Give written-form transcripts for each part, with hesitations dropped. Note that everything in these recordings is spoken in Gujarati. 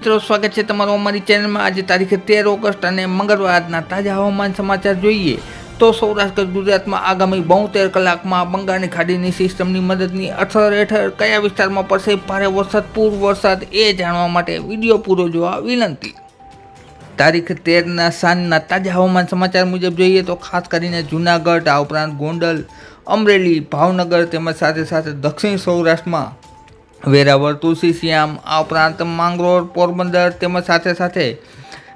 મિત્રો, સ્વાગત છે તમારું અમારી ચેનલમાં। આજે તારીખ 13 ઓગસ્ટ અને મંગળવારના તાજા હવામાન સમાચાર જોઈએ તો સૌરાષ્ટ્ર ગુજરાતમાં આગામી 72 કલાકમાં બંગાળની ખાડીની સિસ્ટમની મદદની અસર હેઠળ કયા વિસ્તારમાં પડશે ભારે વરસાદ, પૂર વરસાદ એ જાણવા માટે વિડીયો પૂરો જોવા વિનંતી। તારીખ 13ના સાંજના તાજા હવામાન સમાચાર મુજબ જોઈએ તો ખાસ કરીને જૂનાગઢ, આ ઉપરાંત ગોંડલ, અમરેલી, ભાવનગર તેમજ સાથે સાથે દક્ષિણ સૌરાષ્ટ્રમાં વેરાવળ, તુલસીશ્યામ, આ ઉપરાંત માંગરોળ, પોરબંદર તેમજ સાથે સાથે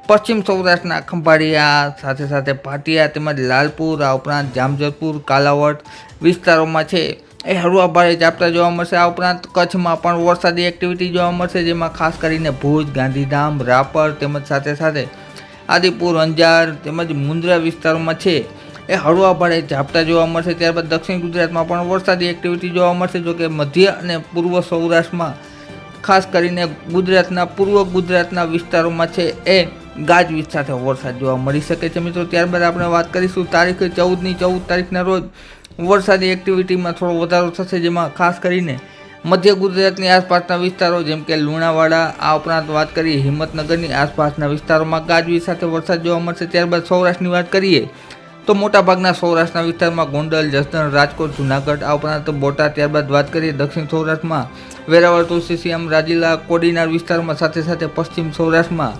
પશ્ચિમ સૌરાષ્ટ્રના ખંભાળિયા, સાથે સાથે ભાટિયા તેમજ લાલપુર, આ ઉપરાંત જામજોધપુર, કાલાવડ વિસ્તારોમાં છે એ હળવા ભારે ઝાપટા જોવા મળશે। આ ઉપરાંત કચ્છમાં પણ વરસાદી એક્ટિવિટી જોવા મળશે, જેમાં ખાસ કરીને ભુજ, ગાંધીધામ, રાપર તેમજ સાથે સાથે આદિપુર, અંજાર તેમજ મુન્દ્રા વિસ્તારોમાં છે એ હળવા ભારે ઝાપટા જોવા મળશે। ત્યારબાદ દક્ષિણ ગુજરાતમાં પણ વરસાદી એક્ટિવિટી જોવા મળશે, જોકે મધ્ય અને પૂર્વ સૌરાષ્ટ્રમાં ખાસ કરીને ગુજરાતના પૂર્વ ગુજરાતના વિસ્તારોમાં છે એ ગાજવીજ સાથે વરસાદ જોવા મળી શકે છે મિત્રો। ત્યારબાદ આપણે વાત કરીશું તારીખ 14 તારીખના રોજ વરસાદી એક્ટિવિટીમાં થોડો વધારો થશે, જેમાં ખાસ કરીને મધ્ય ગુજરાતની આસપાસના વિસ્તારો જેમ કે લુણાવાડા, આ ઉપરાંત વાત કરીએ હિંમતનગરની આસપાસના વિસ્તારોમાં ગાજવીજ સાથે વરસાદ જોવા મળશે। ત્યારબાદ સૌરાષ્ટ્રની વાત કરીએ તો મોટાભાગના સૌરાષ્ટ્રના વિસ્તારમાં ગોંડલ, જસદણ, રાજકોટ, જૂનાગઢ, આ ઉપરાંત બોટાદ, ત્યારબાદ વાત કરીએ દક્ષિણ સૌરાષ્ટ્રમાં વેરાવળ, તુલસીશ્યામ, રાજુલા, કોડીનાર વિસ્તારમાં, સાથે સાથે પશ્ચિમ સૌરાષ્ટ્રમાં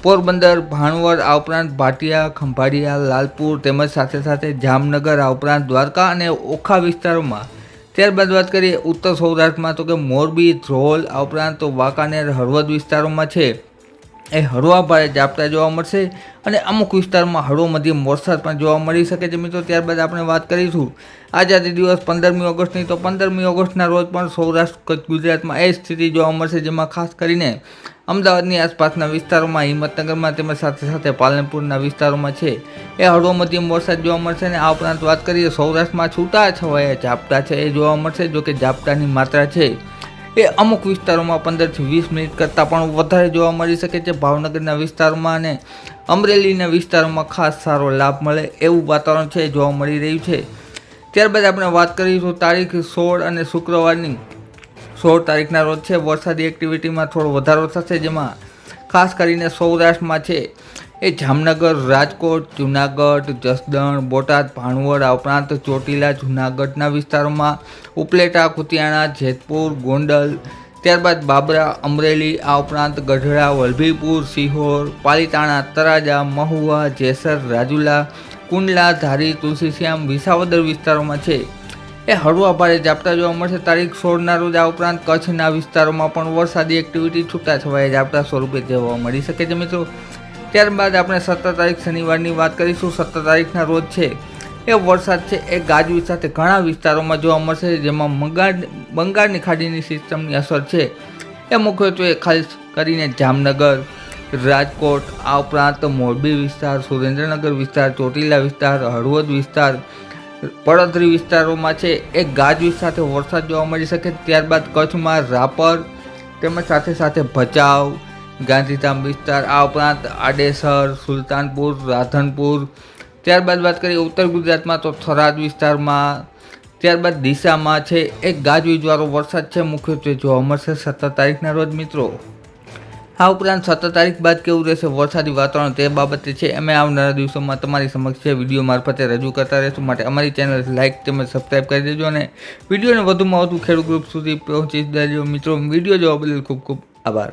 પોરબંદર, ભાણવડ, આ ઉપરાંત ભાટિયા, ખંભાળિયા, લાલપુર તેમજ સાથે સાથે જામનગર, આ ઉપરાંત દ્વારકા અને ઓખા વિસ્તારોમાં। ત્યારબાદ વાત કરીએ ઉત્તર સૌરાષ્ટ્રમાં તો કે મોરબી, ધ્રોલ, આ ઉપરાંત વાંકાનેર, હળવદ વિસ્તારોમાં છે એ હળવા ભારે ઝાપટા જોવા મળશે અને અમુક વિસ્તારમાં હળવો મધ્યમ વરસાદ પણ જોવા મળી શકે છે મિત્રો। ત્યારબાદ આપણે વાત કરીશું આઝાદી દિવસ 15મી ઓગસ્ટની, તો 15મી ઓગસ્ટના રોજ પણ સૌરાષ્ટ્ર ગુજરાતમાં એ સ્થિતિ જોવા મળશે, જેમાં ખાસ કરીને અમદાવાદની આસપાસના વિસ્તારોમાં, હિંમતનગરમાં તેમજ સાથે સાથે પાલનપુરના વિસ્તારોમાં છે એ હળવો મધ્યમ વરસાદ જોવા મળશે। અને આ ઉપરાંત વાત કરીએ સૌરાષ્ટ્રમાં છૂટાછવાયા ઝાપટા છે એ જોવા મળશે, જોકે ઝાપટાની માત્રા છે એ અમુક વિસ્તારોમાં 15થી 20 મિનિટ કરતાં પણ વધારે જોવા મળી શકે છે। ભાવનગરના વિસ્તારમાં અને અમરેલીના વિસ્તારોમાં ખાસ સારો લાભ મળે એવું વાતાવરણ છે જોવા મળી રહ્યું છે। ત્યારબાદ આપણે વાત કરીશું તારીખ 16 અને શુક્રવારની। 16 તારીખના રોજ છે વરસાદી એક્ટિવિટીમાં થોડો વધારો થશે, જેમાં ખાસ કરીને સૌરાષ્ટ્રમાં છે એ જામનગર, રાજકોટ, જૂનાગઢ, જસદણ, બોટાદ, ભાણવડ, આ ઉપરાંત ચોટીલા, જૂનાગઢના વિસ્તારોમાં ઉપલેટા, કુતિયાણા, જેતપુર, ગોંડલ, ત્યારબાદ બાબરા, અમરેલી, આ ઉપરાંત ગઢડા, વલભીપુર, સિહોર, પાલીતાણા, તળાજા, મહુવા, જેસર, રાજુલા, કુંડલા, ધારી, તુલસીશ્યામ, વિસાવદર વિસ્તારોમાં છે એ હળવા ભારે ઝાપટા જોવા મળશે તારીખ 16ના રોજ। આ ઉપરાંત કચ્છના વિસ્તારોમાં પણ વરસાદી એક્ટિવિટી છૂટાછવાયા ઝાપટા સ્વરૂપે જોવા મળી શકે છે મિત્રો। ત્યારબાદ આપણે 17 તારીખ શનિવારની વાત કરીશું। 17 તારીખના રોજ છે એ વરસાદ છે એ ગાજવીજ સાથે ઘણા વિસ્તારોમાં જોવા મળશે, જેમાં બંગાળની ખાડીની સિસ્ટમની અસર છે એ મુખ્યત્વે ખાસ કરીને જામનગર, રાજકોટ, આ ઉપરાંત મોરબી વિસ્તાર, સુરેન્દ્રનગર વિસ્તાર, ચોટીલા વિસ્તાર, હળવદ વિસ્તાર, પડોદરી વિસ્તારોમાં છે એ ગાજવીજ સાથે વરસાદ જોવા મળી શકે। ત્યારબાદ કચ્છમાં રાપર તેમજ સાથે સાથે ભચાઉ, ગાંધીધામ વિસ્તાર, આ ઉપરાંત આડેસર, સુલતાનપુર, રાધનપુર, ત્યારબાદ વાત કરીએ ઉત્તર ગુજરાતમાં તો થરાદ વિસ્તારમાં, ત્યારબાદ ડીસામાં છે એક ગાજવીજવાળો વરસાદ છે મુખ્યત્વે જોવા મળશે 17 તારીખના રોજ મિત્રો। આ ઉપરાંત 17 તારીખ બાદ કેવું રહેશે વરસાદી વાતાવરણ તે બાબતે છે અમે આવનારા દિવસોમાં તમારી સમક્ષ વિડીયો મારફતે રજૂ કરતા રહીશું, માટે અમારી ચેનલ લાઇક તેમજ સબસ્ક્રાઈબ કરી દેજો અને વિડીયોને વધુમાં વધુ ખેડૂત ગ્રુપ સુધી પહોંચી દેજો મિત્રો। વિડીયો જોવા બદલ ખૂબ ખૂબ આભાર।